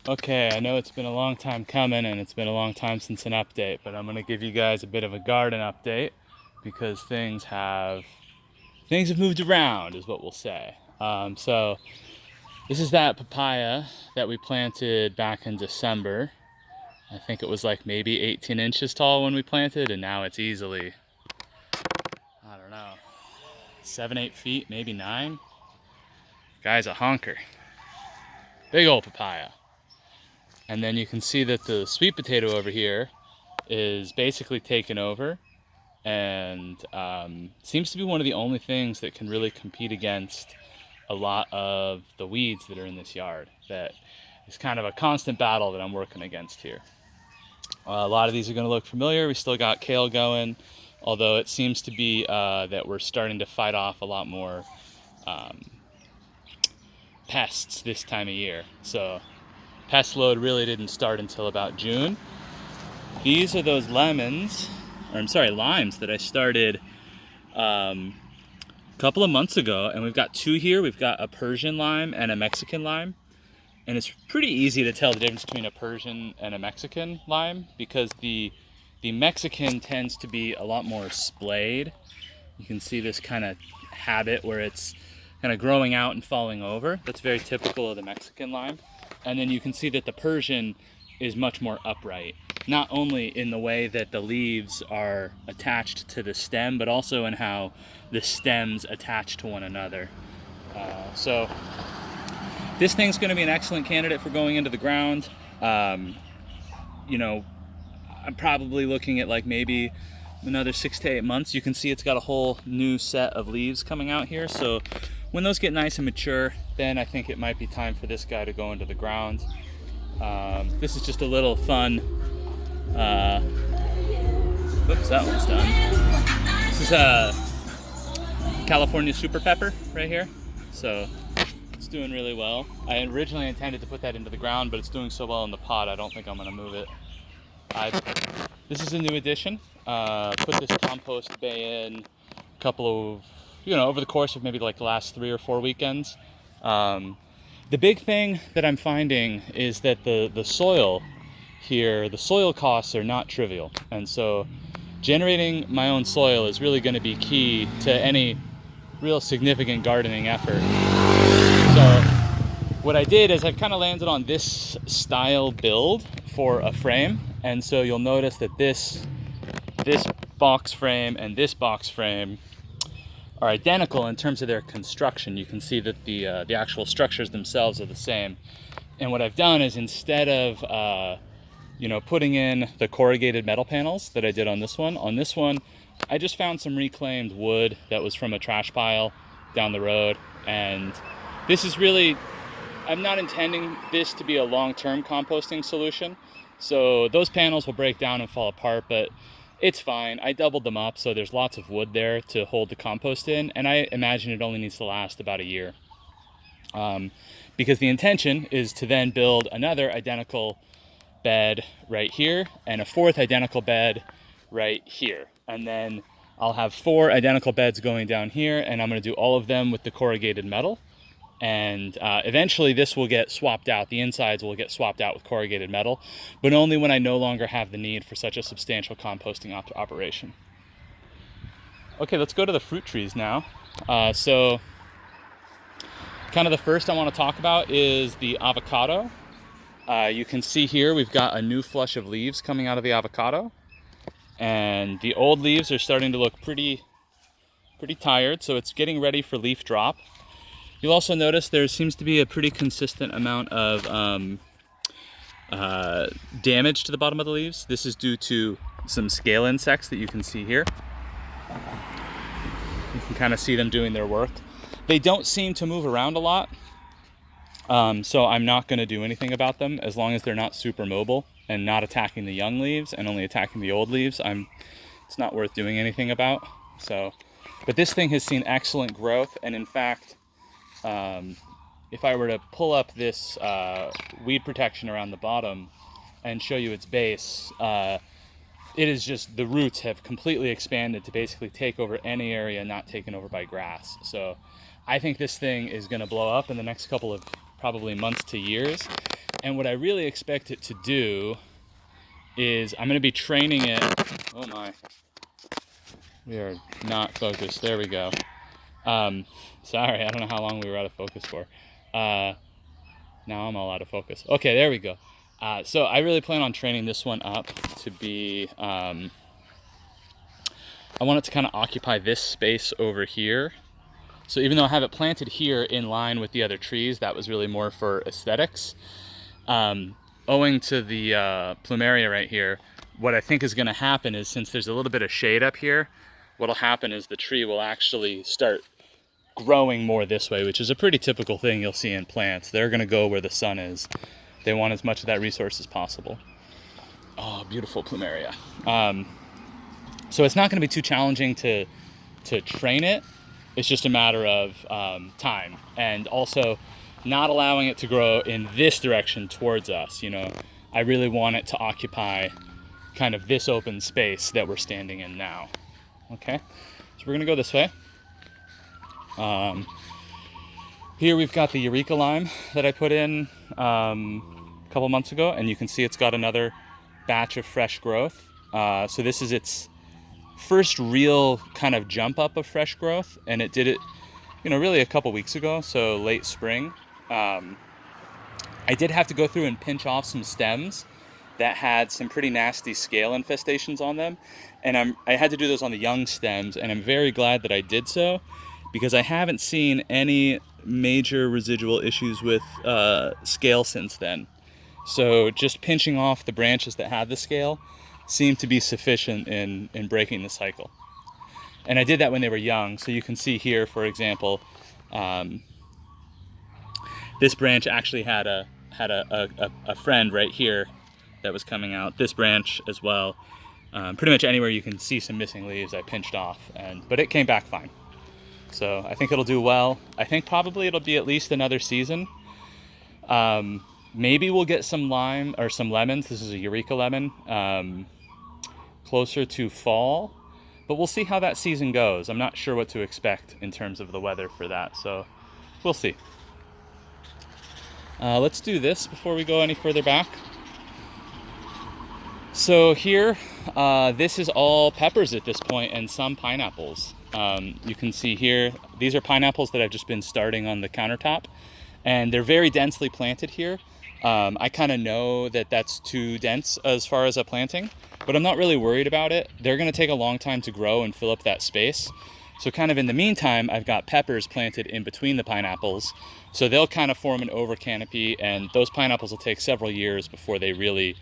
Okay, I know it's been a long time coming and it's been a long time since an update, but I'm going to give you guys a bit of a garden update because things have moved around is what we'll say. So this is that papaya that we planted back in December. I think it was like maybe 18 inches tall when we planted, and now it's easily, I don't know, 7, 8 feet, maybe 9. Guy's a honker. Big old papaya. And then you can see that the sweet potato over here is basically taken over and seems to be one of the only things that can really compete against a lot of the weeds that are in this yard. That is kind of a constant battle that I'm working against here. A lot of these are going to look familiar. We still got kale going, although it seems to be that we're starting to fight off a lot more um, pests this time of year. So pest load really didn't start until about June. These are those limes that I started a couple of months ago, and we've got 2 here. We've got a Persian lime and a Mexican lime, and it's pretty easy to tell the difference between a Persian and a Mexican lime because the Mexican tends to be a lot more splayed. You can see this kind of habit where it's kind of growing out and falling over. That's very typical of the Mexican lime. And then you can see that the Persian is much more upright, not only in the way that the leaves are attached to the stem, but also in how the stems attach to one another. So this thing's going to be an excellent candidate for going into the ground. You know, I'm probably looking at like maybe another 6 to 8 months. You can see it's got a whole new set of leaves coming out here. So when those get nice and mature, then I think it might be time for this guy to go into the ground. This is just a little fun. Oops, that one's done. This is a California Super Pepper right here. So it's doing really well. I originally intended to put that into the ground, but it's doing so well in the pot, I don't think I'm gonna move it. This is a new addition. Put this compost bay in a couple of, over the course of maybe like the last 3 or 4 weekends. The big thing that I'm finding is that the soil here, the soil costs are not trivial. And so generating my own soil is really going to be key to any real significant gardening effort. So what I did is I've kind of landed on this style build for a frame. And so you'll notice that this box frame and this box frame are identical in terms of their construction. You can see that the actual structures themselves are the same. And what I've done is instead of putting in the corrugated metal panels that I did on this one, I just found some reclaimed wood that was from a trash pile down the road. And this is really, I'm not intending this to be a long-term composting solution. So those panels will break down and fall apart, but it's fine. I doubled them up, so there's lots of wood there to hold the compost in, and I imagine it only needs to last about a year. Because the intention is to then build another identical bed right here and a 4th identical bed right here. And then I'll have 4 identical beds going down here, and I'm going to do all of them with the corrugated metal. And eventually this will get swapped out. The insides will get swapped out with corrugated metal, but only when I no longer have the need for such a substantial composting operation. Okay, let's go to the fruit trees now. So kind of the first I want to talk about is the avocado. You can see here we've got a new flush of leaves coming out of the avocado, and the old leaves are starting to look pretty tired, so it's getting ready for leaf drop. You'll also notice there seems to be a pretty consistent amount of damage to the bottom of the leaves. This is due to some scale insects that you can see here. You can kind of see them doing their work. They don't seem to move around a lot, so I'm not going to do anything about them as long as they're not super mobile and not attacking the young leaves and only attacking the old leaves. It's not worth doing anything about. But this thing has seen excellent growth, and in fact, if I were to pull up this weed protection around the bottom and show you its base, it is just, the roots have completely expanded to basically take over any area not taken over by grass. So I think this thing is going to blow up in the next couple of probably months to years. And what I really expect it to do is I'm going to be training it. Oh my. We are not focused. There we go. Sorry, I don't know how long we were out of focus for. Now I'm all out of focus. Okay, there we go. So I really plan on training this one up to be, I want it to kind of occupy this space over here. So even though I have it planted here in line with the other trees, that was really more for aesthetics. Owing to the plumeria right here, what I think is going to happen is, since there's a little bit of shade up here, what'll happen is the tree will actually start growing more this way, which is a pretty typical thing you'll see in plants. They're going to go where the sun is. They want as much of that resource as possible. Oh, beautiful plumeria. So it's not going to be too challenging to train it. It's just a matter of time, and also not allowing it to grow in this direction towards us. You know, I really want it to occupy kind of this open space that we're standing in now. Okay, so we're going to go this way. Here we've got the Eureka lime that I put in a couple months ago, and you can see it's got another batch of fresh growth. So this is its first real kind of jump up of fresh growth, and it did it, you know, really a couple weeks ago, so late spring. I did have to go through and pinch off some stems that had some pretty nasty scale infestations on them, and I had to do those on the young stems, and I'm very glad that I did so, because I haven't seen any major residual issues with scale since then. So just pinching off the branches that had the scale seemed to be sufficient in breaking the cycle. And I did that when they were young. So you can see here, for example, this branch actually had a friend right here that was coming out. This branch as well. Pretty much anywhere you can see some missing leaves, I pinched off, but it came back fine. So I think it'll do well. I think probably it'll be at least another season. Maybe we'll get some lime or some lemons. This is a Eureka lemon, closer to fall, but we'll see how that season goes. I'm not sure what to expect in terms of the weather for that, so we'll see. Let's do this before we go any further back. So here, this is all peppers at this point, and some pineapples. You can see here, these are pineapples that I've just been starting on the countertop, and they're very densely planted here. I kind of know that that's too dense as far as a planting, but I'm not really worried about it. They're going to take a long time to grow and fill up that space. So kind of in the meantime, I've got peppers planted in between the pineapples. So they'll kind of form an over canopy, and those pineapples will take several years before they really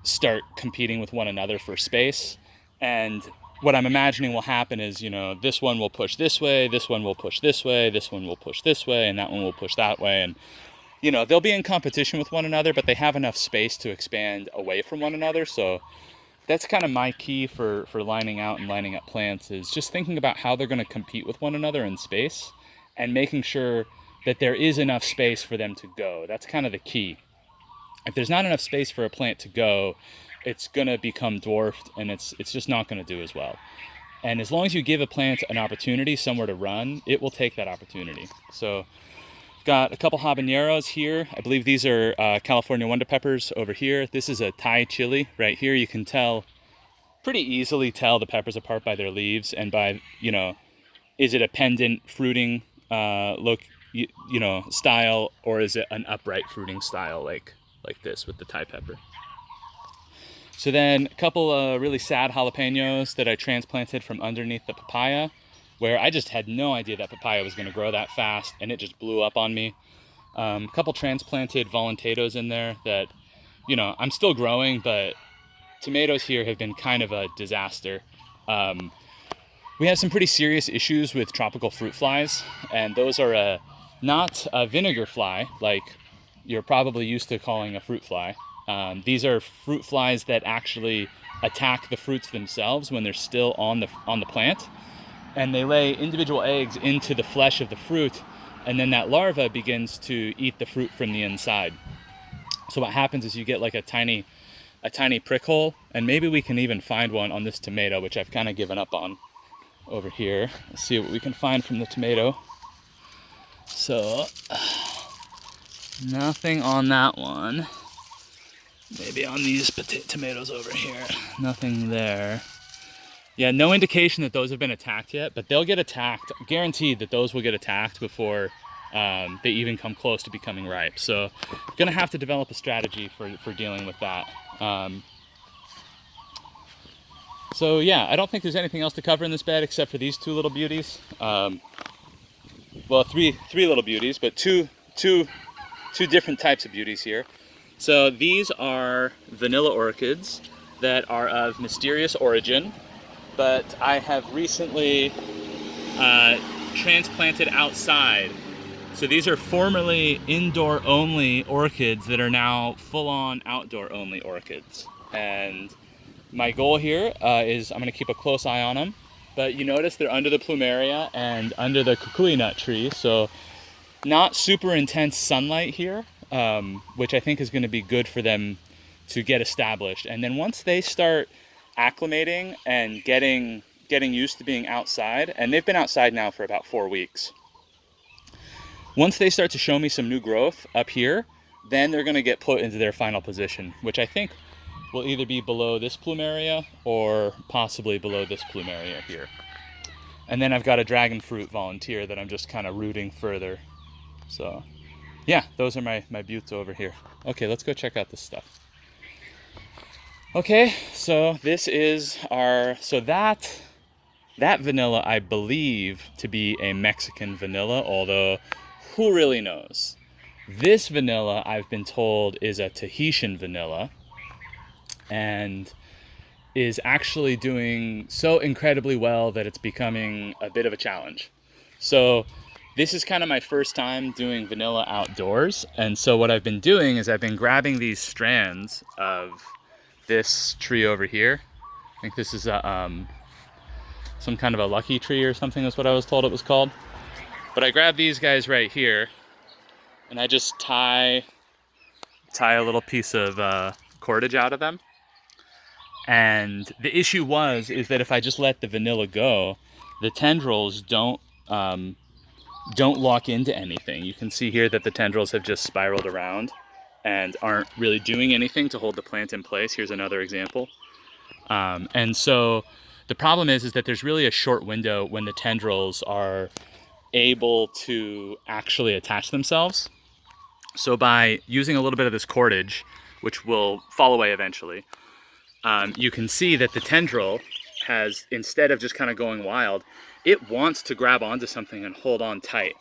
start competing with one another for space. And what I'm imagining will happen is, you know, this one will push this way, this one will push this way, this one will push this way, and that one will push that way. And, you know, they'll be in competition with one another, but they have enough space to expand away from one another. So that's kind of my key for lining out and lining up plants, is just thinking about how they're going to compete with one another in space and making sure that there is enough space for them to go. That's kind of the key. If there's not enough space for a plant to go, it's going to become dwarfed, and it's just not going to do as well. And as long as you give a plant an opportunity, somewhere to run, it will take that opportunity. So got a couple habaneros here. I believe these are California wonder peppers over here. This is a Thai chili right here. You can pretty easily tell the peppers apart by their leaves and by, you know, is it a pendant fruiting look, you know, style, or is it an upright fruiting style like this with the Thai pepper. So then a couple really sad jalapenos that I transplanted from underneath the papaya, where I just had no idea that papaya was going to grow that fast, and it just blew up on me. A couple transplanted voluntados in there that, you know, I'm still growing, but tomatoes here have been kind of a disaster. We have some pretty serious issues with tropical fruit flies, and those are not a vinegar fly like you're probably used to calling a fruit fly. These are fruit flies that actually attack the fruits themselves when they're still on the plant, and they lay individual eggs into the flesh of the fruit, and then that larva begins to eat the fruit from the inside. So what happens is you get like a tiny prick hole, and maybe we can even find one on this tomato, which I've kind of given up on over here. Let's see what we can find from the tomato. So Nothing on that one. Maybe on these tomatoes over here. Nothing there. Yeah, no indication that those have been attacked yet, but they'll get attacked. Guaranteed that those will get attacked before they even come close to becoming ripe. So gonna have to develop a strategy for dealing with that. So yeah, I don't think there's anything else to cover in this bed except for these two little beauties. Well, three little beauties, but two different types of beauties here. So these are vanilla orchids that are of mysterious origin, but I have recently transplanted outside. So these are formerly indoor-only orchids that are now full-on outdoor-only orchids. And my goal here is I'm going to keep a close eye on them. But you notice they're under the plumeria and under the kukui nut tree, so not super intense sunlight here, which I think is going to be good for them to get established. And then once they start acclimating and getting used to being outside, and they've been outside now for about 4 weeks. Once they start to show me some new growth up here, then they're going to get put into their final position, which I think will either be below this plumeria or possibly below this plumeria here. And then I've got a dragon fruit volunteer that I'm just kind of rooting further. So yeah, those are my buttes over here. Okay, let's go check out this stuff. Okay, so this is that vanilla I believe to be a Mexican vanilla, although who really knows? This vanilla I've been told is a Tahitian vanilla, and is actually doing so incredibly well that it's becoming a bit of a challenge. So this is kind of my first time doing vanilla outdoors, and so what I've been doing is I've been grabbing these strands of this tree over here. I think this is some kind of a lucky tree or something is what I was told it was called. But I grab these guys right here, and I just tie a little piece of cordage out of them. And the issue is that if I just let the vanilla go, the tendrils don't lock into anything. You can see here that the tendrils have just spiraled around and aren't really doing anything to hold the plant in place. Here's another example. And so the problem is that there's really a short window when the tendrils are able to actually attach themselves. So by using a little bit of this cordage, which will fall away eventually, you can see that the tendril has, instead of just kind of going wild, it wants to grab onto something and hold on tight.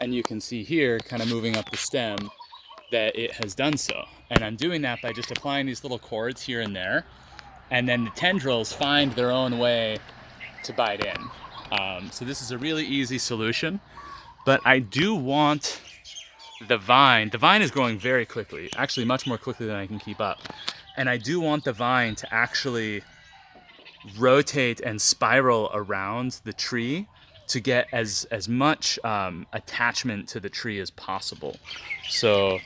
And you can see here, kind of moving up the stem, that it has done so. And I'm doing that by just applying these little cords here and there, and then the tendrils find their own way to bite in. So this is a really easy solution, but I do want the vine is growing very quickly, actually much more quickly than I can keep up. And I do want the vine to actually rotate and spiral around the tree to get as much attachment to the tree as possible. So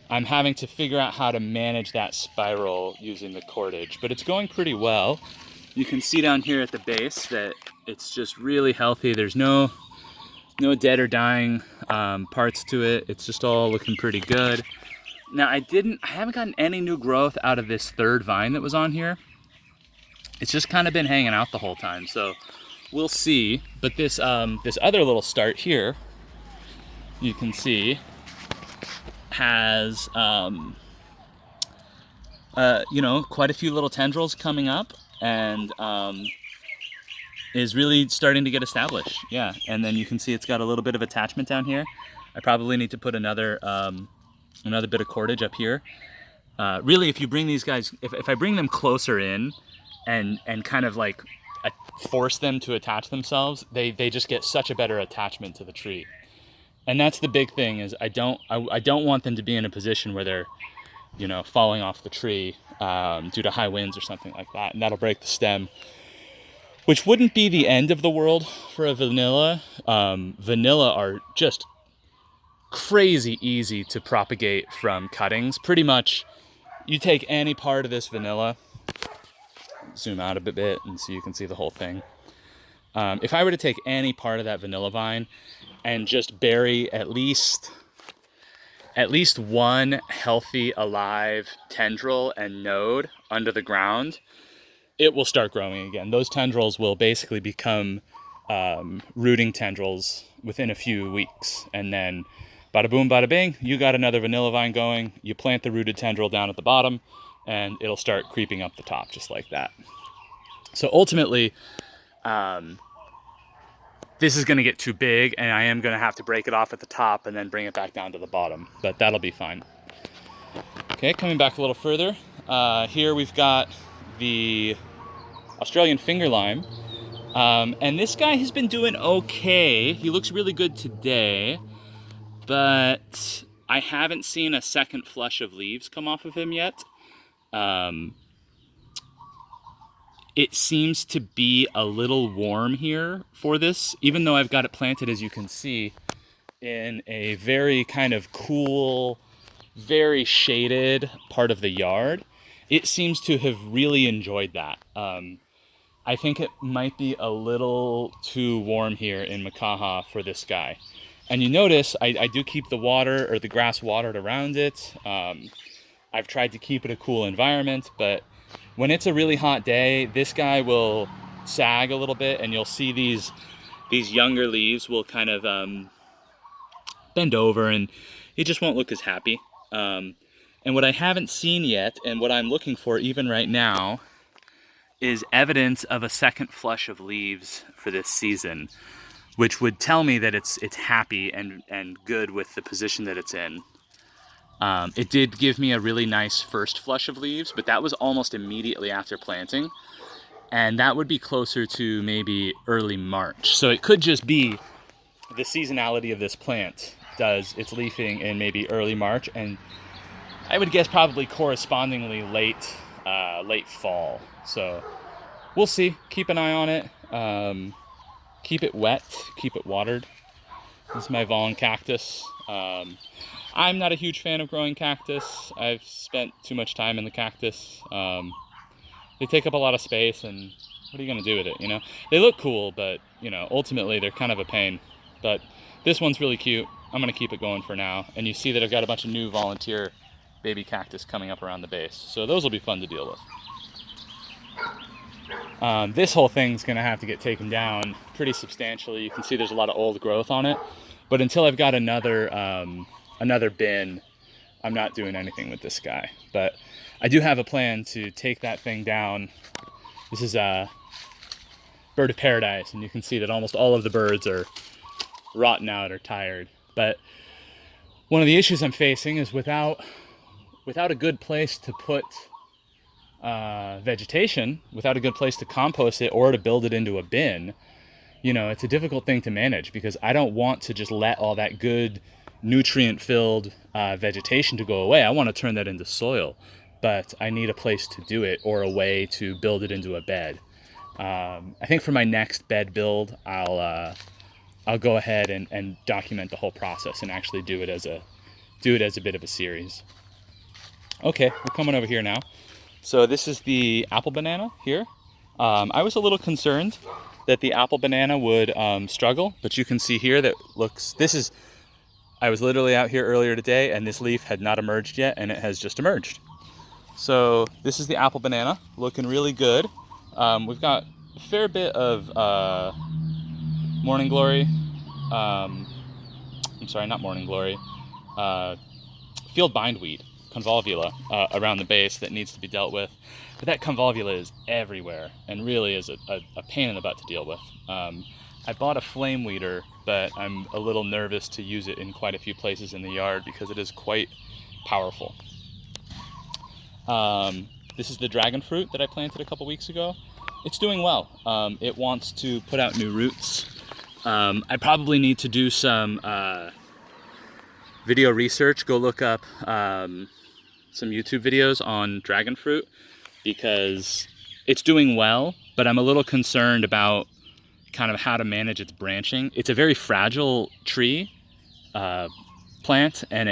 I'm having to figure out how to manage that spiral using the cordage, but it's going pretty well. You can see down here at the base that it's just really healthy. There's no dead or dying parts to it. It's just all looking pretty good. Now I haven't gotten any new growth out of this third vine that was on here. It's just kind of been hanging out the whole time, so we'll see. But this other little start here, you can see, has quite a few little tendrils coming up, and is really starting to get established. Yeah, and then you can see it's got a little bit of attachment down here. I probably need to put another bit of cordage up here. Really, if you bring these guys, if I bring them closer in and kind of like force them to attach themselves, they just get such a better attachment to the tree. And that's the big thing, is I don't want them to be in a position where they're, falling off the tree due to high winds or something like that, and that'll break the stem, which wouldn't be the end of the world for a vanilla. Vanilla are just crazy easy to propagate from cuttings. Pretty much, you take any part of this vanilla, zoom out a bit and so you can see the whole thing. If I were to take any part of that vanilla vine and just bury at least at least one healthy, alive tendril and node under the ground, it will start growing again. Those tendrils will basically become rooting tendrils within a few weeks. And then bada boom, bada bing, you got another vanilla vine going. You plant the rooted tendril down at the bottom and it'll start creeping up the top just like that. So ultimately, this is going to get too big and I am going to have to break it off at the top and then bring it back down to the bottom, but that'll be fine. Okay, coming back a little further, here we've got the Australian finger lime. And this guy has been doing okay. He looks really good today, but I haven't seen a second flush of leaves come off of him yet. It seems to be a little warm here for this, even though I've got it planted, as you can see, in a very kind of cool, very shaded part of the yard. It seems to have really enjoyed that. I think it might be a little too warm here in Makaha for this guy. And you notice I do keep the water or the grass watered around it. I've tried to keep it a cool environment, but when it's a really hot day, this guy will sag a little bit and you'll see these younger leaves will kind of bend over and he just won't look as happy. And what I haven't seen yet and what I'm looking for even right now is evidence of a second flush of leaves for this season, which would tell me that it's happy and good with the position that it's in. It did give me a really nice first flush of leaves, but that was almost immediately after planting, and that would be closer to maybe early March. So it could just be the seasonality of this plant does its leafing in maybe early March, and I would guess probably correspondingly late fall. So we'll see. Keep an eye on it. Keep it wet. Keep it watered. This is my Vaughn cactus. I'm not a huge fan of growing cactus. I've spent too much time in the cactus. They take up a lot of space, and what are you going to do with it, you know? They look cool, but, you know, ultimately they're kind of a pain. But this one's really cute. I'm going to keep it going for now. And you see that I've got a bunch of new volunteer baby cactus coming up around the base. So those will be fun to deal with. This whole thing's going to have to get taken down pretty substantially. You can see there's a lot of old growth on it. But until I've got another bin, I'm not doing anything with this guy. But I do have a plan to take that thing down. This is a bird of paradise, and you can see that almost all of the birds are rotten out or tired. But one of the issues I'm facing is without a good place to put vegetation, without a good place to compost it or to build it into a bin, you know, it's a difficult thing to manage because I don't want to just let all that good nutrient-filled vegetation to go away. I want to turn that into soil, but I need a place to do it or a way to build it into a bed. I think for my next bed build, I'll go ahead and document the whole process and actually do it as a bit of a series. Okay, we're coming over here now. So this is the apple banana here. I was a little concerned that the apple banana would struggle, but you can see here that I was literally out here earlier today and this leaf had not emerged yet and it has just emerged. So this is the apple banana, looking really good. We've got a fair bit of morning glory. I'm sorry, not morning glory. Field bindweed, convolvula, around the base that needs to be dealt with. But that convolvula is everywhere and really is a pain in the butt to deal with. I bought a flame weeder, but I'm a little nervous to use it in quite a few places in the yard because it is quite powerful. This is the dragon fruit that I planted a couple weeks ago. It's doing well. It wants to put out new roots. I probably need to do some video research, go look up some YouTube videos on dragon fruit because it's doing well, but I'm a little concerned about kind of how to manage its branching. It's a very fragile tree, plant, and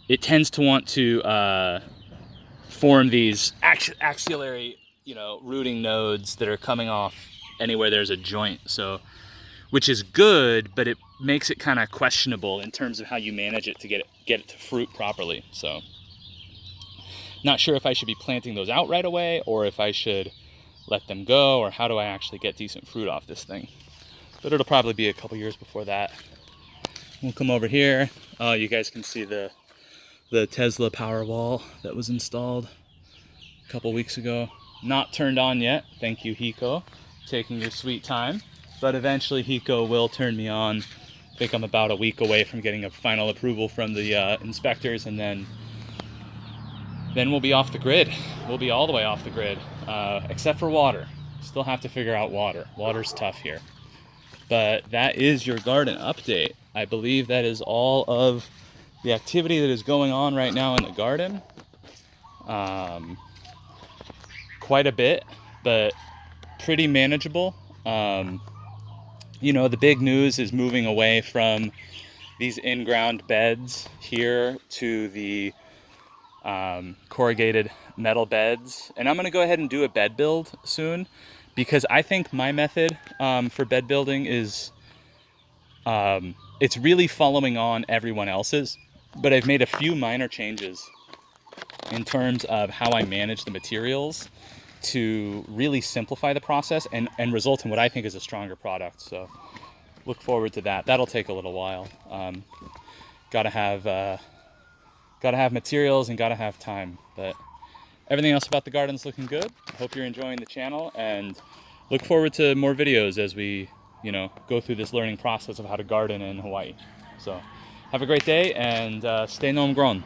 it tends to want to form these axillary, rooting nodes that are coming off anywhere there's a joint. So which is good, but it makes it kind of questionable in terms of how you manage it to get it to fruit properly. So not sure if I should be planting those out right away or if I should let them go, or how do I actually get decent fruit off this thing. But it'll probably be a couple years before that. We'll come over here. Oh, you guys can see the Tesla Powerwall that was installed a couple weeks ago. Not turned on yet. Thank you, Hiko, taking your sweet time. But eventually Hiko will turn me on. I think I'm about a week away from getting a final approval from the inspectors, and then we'll be off the grid. We'll be all the way off the grid, except for water. Still have to figure out water. Water's tough here. But that is your garden update. I believe that is all of the activity that is going on right now in the garden. Quite a bit, but pretty manageable. You know, the big news is moving away from these in-ground beds here to the corrugated metal beds. And I'm going to go ahead and do a bed build soon, because I think my method for bed building is, it's really following on everyone else's, but I've made a few minor changes in terms of how I manage the materials to really simplify the process and result in what I think is a stronger product. So look forward to that. That'll take a little while. Gotta have materials and gotta have time, but everything else about the garden is looking good. Hope you're enjoying the channel, and look forward to more videos as we, you know, go through this learning process of how to garden in Hawaii. So have a great day, and stay gnome grown.